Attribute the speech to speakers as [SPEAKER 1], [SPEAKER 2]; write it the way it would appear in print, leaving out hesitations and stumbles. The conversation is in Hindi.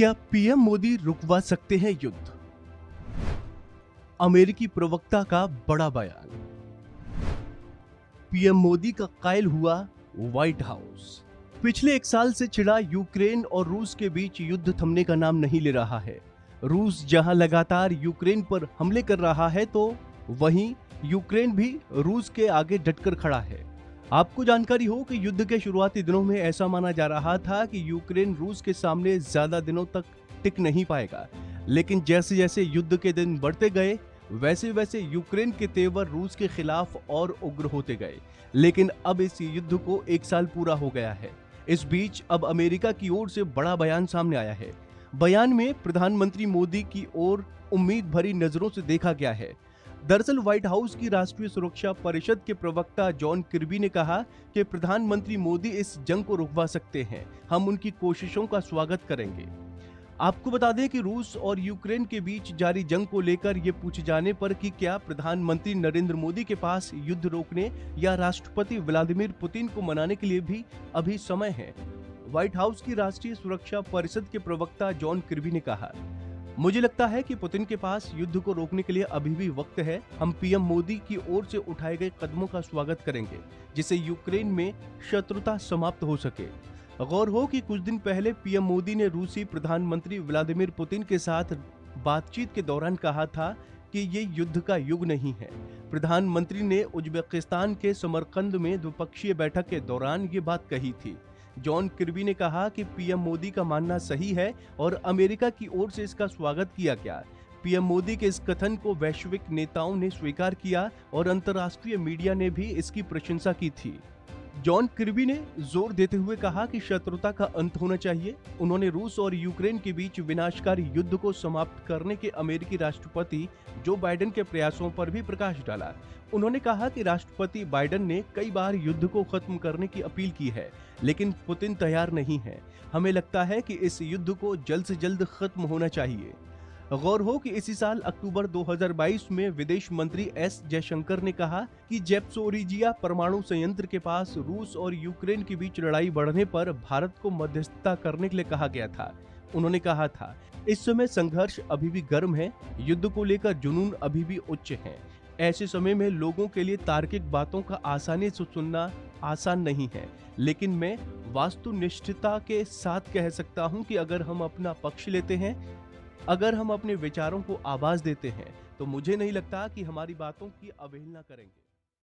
[SPEAKER 1] क्या पीएम मोदी रुकवा सकते हैं युद्ध? अमेरिकी प्रवक्ता का बड़ा बयान। पीएम मोदी का कायल हुआ व्हाइट हाउस। पिछले एक साल से छिड़ा यूक्रेन और रूस के बीच युद्ध थमने का नाम नहीं ले रहा है। रूस जहां लगातार यूक्रेन पर हमले कर रहा है, तो वहीं यूक्रेन भी रूस के आगे डटकर खड़ा है। आपको जानकारी हो कि युद्ध के शुरुआती दिनों में ऐसा माना जा रहा था कि यूक्रेन रूस के सामने ज्यादा दिनों तक टिक नहीं पाएगा, लेकिन जैसे जैसे युद्ध के दिन बढ़ते गए, वैसे वैसे यूक्रेन के तेवर रूस के खिलाफ और उग्र होते गए। लेकिन अब इस युद्ध को एक साल पूरा हो गया है। इस बीच अब अमेरिका की ओर से बड़ा बयान सामने आया है। बयान में प्रधानमंत्री मोदी की ओर उम्मीद भरी नजरों से देखा गया है। दरअसल व्हाइट हाउस की राष्ट्रीय सुरक्षा परिषद के प्रवक्ता जॉन किर्बी ने कहा कि प्रधानमंत्री मोदी इस जंग को रुकवा सकते हैं। हम उनकी कोशिशों का स्वागत करेंगे। आपको बता दें कि रूस और यूक्रेन के बीच जारी जंग को लेकर यह पूछे जाने पर कि क्या प्रधानमंत्री नरेंद्र मोदी के पास युद्ध रोकने या राष्ट्रपति व्लादिमीर पुतिन को मनाने के लिए भी अभी समय है, व्हाइट हाउस की राष्ट्रीय सुरक्षा परिषद के प्रवक्ता जॉन किर्बी ने कहा, मुझे लगता है कि पुतिन के पास युद्ध को रोकने के लिए अभी भी वक्त है। हम पीएम मोदी की ओर से उठाए गए कदमों का स्वागत करेंगे, जिससे यूक्रेन में शत्रुता समाप्त हो सके। गौर हो कि कुछ दिन पहले पीएम मोदी ने रूसी प्रधानमंत्री व्लादिमीर पुतिन के साथ बातचीत के दौरान कहा था कि ये युद्ध का युग नहीं है। प्रधानमंत्री ने उज्बेकिस्तान के समरकंद में द्विपक्षीय बैठक के दौरान ये बात कही थी। जॉन किर्बी ने कहा कि पीएम मोदी का मानना सही है और अमेरिका की ओर से इसका स्वागत किया गया। पीएम मोदी के इस कथन को वैश्विक नेताओं ने स्वीकार किया और अंतर्राष्ट्रीय मीडिया ने भी इसकी प्रशंसा की थी। जॉन किर्बी ने जोर देते हुए कहा कि शत्रुता का अंत होना चाहिए। उन्होंने रूस और यूक्रेन के बीच विनाशकारी युद्ध को समाप्त करने के अमेरिकी राष्ट्रपति जो बाइडेन के प्रयासों पर भी प्रकाश डाला। उन्होंने कहा कि राष्ट्रपति बाइडेन ने कई बार युद्ध को खत्म करने की अपील की है, लेकिन पुतिन तैयार नहीं है। हमें लगता है कि इस युद्ध को जल्द से जल्द खत्म होना चाहिए। गौर हो कि इसी साल अक्टूबर 2022 में विदेश मंत्री एस जयशंकर ने कहा कि ज़ैपोरिजिया परमाणु संयंत्र के पास रूस और यूक्रेन के बीच लड़ाई बढ़ने पर भारत को मध्यस्थता करने के लिए कहा गया था। उन्होंने कहा था, इस समय संघर्ष अभी भी गर्म है, युद्ध को लेकर जुनून अभी भी उच्च है। ऐसे समय में लोगों के लिए तार्किक बातों का आसानी से सुनना आसान नहीं है, लेकिन मैं वास्तुनिष्ठता के साथ कह सकता हूं कि अगर हम अपना पक्ष लेते हैं, अगर हम अपने विचारों को आवाज देते हैं, तो मुझे नहीं लगता कि हमारी बातों की अवहेलना करेंगे।